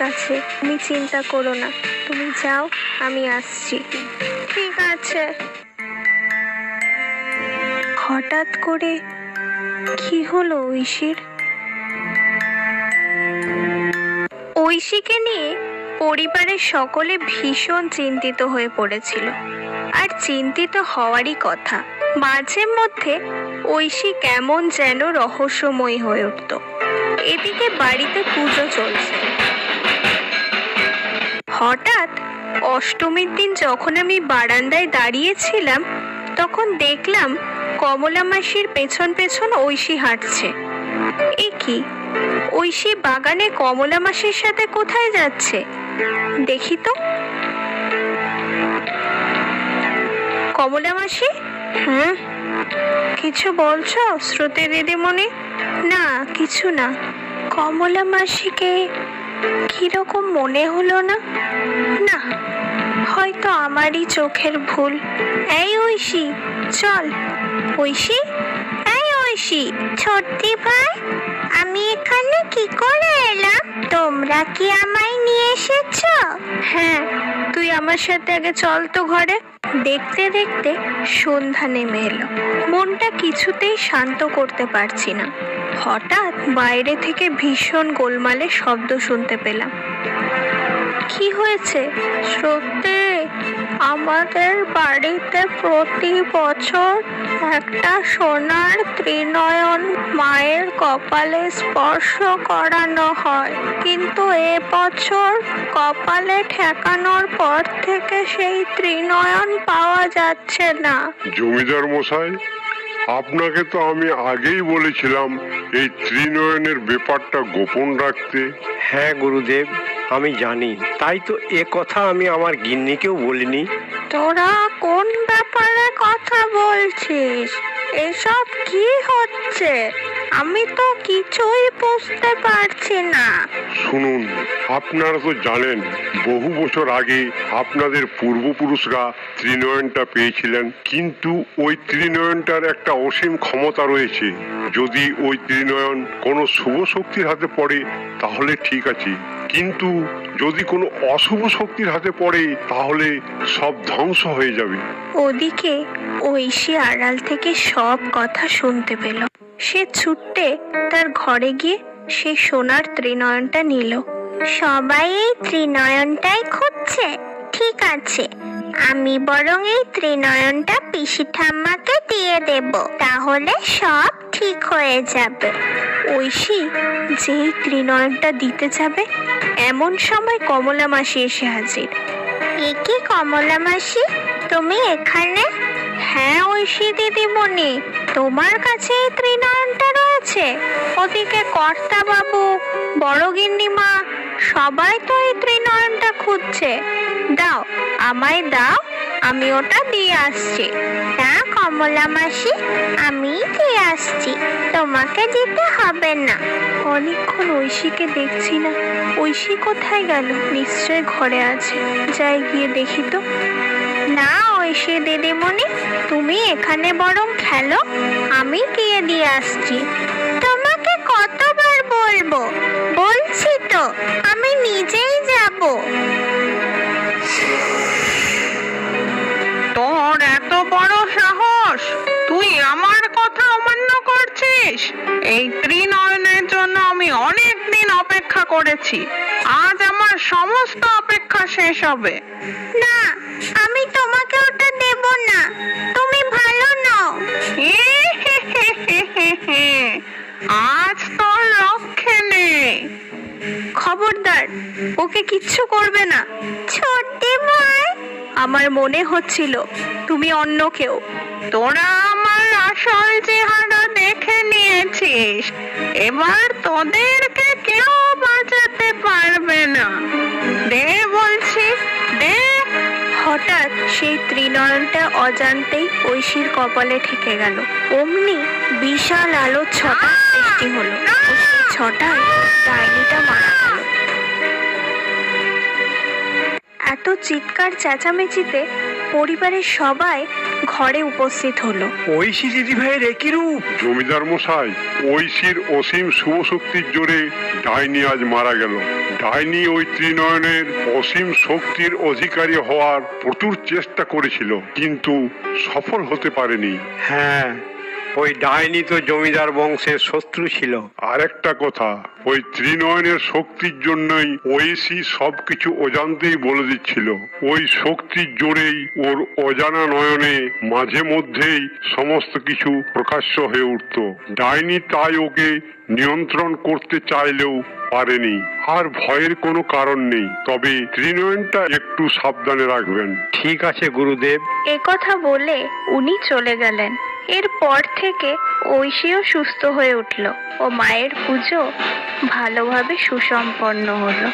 আছে, তুমি চিন্তা করো না, তুমি যাও, আমি আসছি। ঠিক আছে। হঠাৎ করে কি হলো ঐশীর? ঐশীকে নিয়ে পরিবারের সকলে ভীষণ চিন্তিত হয়ে পড়েছিল, আর চিন্তিত হওয়ারই কথা। মাঝে মধ্যে ঐশী কেমন যেন রহস্যময়ী হয়ে উঠত। এদিকে বাড়িতে পুজো চলছে। হঠাৎ অষ্টমীর দিন যখন আমি বারান্দায় দাঁড়িয়েছিলাম, তখন দেখলাম কমলা মাসির পেছন পেছন ঐশী হাঁটছে। এ কি, ঐশী বাগানে কমলা মাসির সাথে কোথায় যাচ্ছে? দেখি তো। কমলা মাসি? কিছু বলছো শ্রুতি দিদিমণি? না, কিছু না। কমলা মাসিকে কিরকম মনে হলো না? না, হয়তো আমারই চোখের ভুল। এই ঐশী, চল। ঐশী, এই ঐশী। ছোট্টি ভাই, আমি এখানে কি করে এলাম? তোমরা কি আমায় নিয়ে এসেছো? হ্যাঁ, তুই আমার সাথে আগে চল তো ঘরে। দেখতে দেখতে সন্ধ্যা নেমে এলো। মনটা কিছুতেই শান্ত করতে পারছি না। হঠাৎ বাইরে থেকে ভীষণ গোলমালের শব্দ শুনতে পেলাম। কি হয়েছে? সত্যি আমাদের বাড়িতে প্রতি বছর একটা সোনার ত্রিনয়ন মায়ের কপালে স্পর্শ করানো হয়, কিন্তু এবছর কপালে ঠেকানোর পর থেকে সেই ত্রিনয়ন পাওয়া যাচ্ছে না। জমিদার মশাই, আপনাকে তো আমি আগেই বলেছিলাম এই ত্রিনয়নের ব্যাপারটা গোপন রাখতে। হ্যাঁ গুরুদেব, আমি জানি, তাই তো এ কথা আমি আমার গিন্নিকেও বলিনি। তোরা কোন ব্যাপারে কথা বলছিস? এসব কি হচ্ছে? আমি তো কিছুই বুঝতে পারছি না। শুনুন, আপনারা তো জানেন বহু বছর আগে আপনাদের পূর্বপুরুষরা ত্রিনয়নটা পেয়েছিলেন, কিন্তু ওই ত্রিনয়নটার একটা অসীম ক্ষমতা রয়েছে। যদি ওই ত্রিনয়ন কোনো শুভ শক্তির হাতে পড়ে তাহলে ঠিক আছে, কিন্তু যদি কোনো অশুভ শক্তির হাতে পড়ে তাহলে সব ধ্বংস হয়ে যাবে। ওদিকে ঐশী আড়াল থেকে সব কথা শুনতে পেল। সে ছুটে তার ঘরে গিয়ে সেই সোনার ত্রিনয়নটা নিল। সবাই এই ত্রিনয়নটাই খুঁজছে। ঠিক আছে, আমি বরং এই ত্রিনয়নটা পিসি ঠাম্মাকে দিয়ে দেব, তাহলে সব ঠিক হয়ে যাবে। ঐশী যেই ত্রিনয়নটা দিতে যাবে, এমন সময় কমলা মাসি এসে হাজির। এ কি কমলা মাসি, তুমি এখানে? হ্যাঁ ঐশী দিদিমণি, তোমার কাছে এই ত্রিনয়নটা রয়েছে। ওদিকে কর্তা বাবু, বড় গিন্নিমা, সবাই তো এই ত্রিনয়নটা খুঁজছে। দাও, আমায় দাও, আমি ওটা দিয়ে আসছি। না কমলা মাসি, আমি দিয়ে আসছি, তোমাকে দিতে হবে না। অনেকক্ষণ ঐশীকে দেখছি না। ঐশী কোথায় গেল? নিশ্চয় ঘরে আছে, যাই গিয়ে দেখি তো। না ঐশী দিদিমণি, তুমি এখানে বরং খেলো, আমি গিয়ে দিয়ে আসছি। তোমাকে কতবার বলবো? বলছি তো, আমি নিজেই যাব। তোর এত বড় সাহস, তুই আমার কথা অমান্য করছিস? এই ত্রিনয়নের জন্য আমি অনেক দিন অপেক্ষা করেছি, আজ আমার সমস্ত অপেক্ষা শেষ হবে। না, আমি তোমাকে ওটা দেব না, তুমি ভালো নও। আজ তোর রক্ষে নেই। খবরদার, ওকে কিচ্ছু করবে না। ছোট্টি ভাই, আমার মনে হচ্ছিল তুমি অন্য কেউ। তোরা আমার আসল চেহারা দেখে নিয়েছিস, এবার তোদেরকে কেউ বাঁচাতে পারবে না। দে বলছি, দে। হঠাৎ সেই ত্রিনয়নটা অজান্তেই ঐশীর কপালে ঠেকে গেল। অমনি বিশাল আলোর ছটা সৃষ্টি হলো। সেই ছটায় ডাইনিটা মারা গেল। এত চিৎকার চেঁচামেচিতে পরিবারের সবাই ঘরে উপস্থিত হলো। ঐশী দিদি ভাইয়ের একই রূপ। জমিদার মশাই, ঐশীর অসীম শুভ শক্তির জোরে ডাইনি আজ মারা গেল। ডাইনি ওই ত্রিনয়নের অসীম শক্তির অধিকারী হওয়ার প্রচুর চেষ্টা করেছিল, কিন্তু সফল হতে পারেনি। হ্যাঁ, ওই ডাইনি তো জমিদার বংশের শত্রু ছিল। আরেকটা কথা, ওই ত্রিনয়নের শক্তির জন্যই ঐশী সবকিছু অজান্তেই বলে দিচ্ছিল। ওই শক্তির জোরেই ওর অজানা নয়নে মাঝে মধ্যেই সমস্ত কিছু প্রকাশ্য হয়ে উঠত। ডাইনি তাই ওকে নিয়ন্ত্রণ করতে চাইলেও পারেনি। আর ভয়ের কোনো কারণ নেই, তবে ত্রিনয়নটা একটু সাবধানে রাখবেন। ঠিক আছে গুরুদেব। একথা বলে উনি চলে গেলেন। এরপর থেকে ঐশীও সুস্থ হয়ে উঠল ও মায়ের পুজো ভালোভাবে সুসম্পন্ন হলো।